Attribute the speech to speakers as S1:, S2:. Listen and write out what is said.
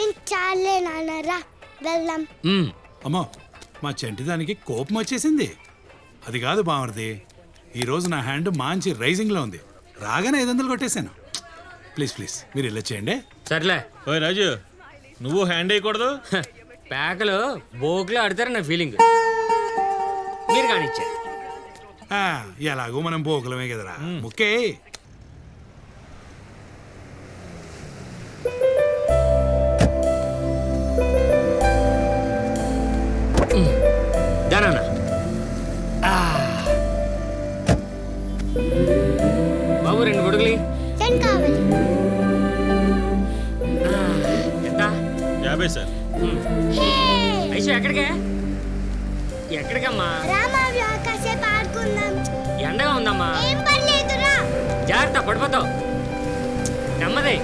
S1: Shopping చాలే నాన్నరా వెళ్దాం.
S2: అమ్మో మా చంటిదానికి కోపం వచ్చేసింది. అది కాదు బామర్ది, ఈరోజు నా హ్యాండ్ మంచి రైజింగ్లో ఉంది. రాగానే 500 కొట్టేశాను. ప్లీజ్ ప్లీజ్ మీరు ఇలా చేయండి.
S3: సర్లే.
S4: ఓయ్ రాజు, నువ్వు హ్యాండ్ వేయకూడదు.
S3: పేకలు బోకులు ఆడతారు నా ఫీలింగ్. మీరు కానిచ్చారు.
S2: ఎలాగో మనం పోకలమే కదరా. ముక్కే
S3: దానా బాబు 2 గుడుగులి
S1: ఏం కావాలి?
S3: ఎంత?
S4: 50 సార్.
S1: హే
S3: ఐషు ఎక్కడికే? ఎక్కడికమ్మా?
S1: రామావి కాసేపు ఆడుకుందాం.
S3: ఎండగా ఉందమ్మా.
S1: ఏం పర్లేదురా.
S3: జాగ్రత్త పడిపోతావు. నెమ్మది.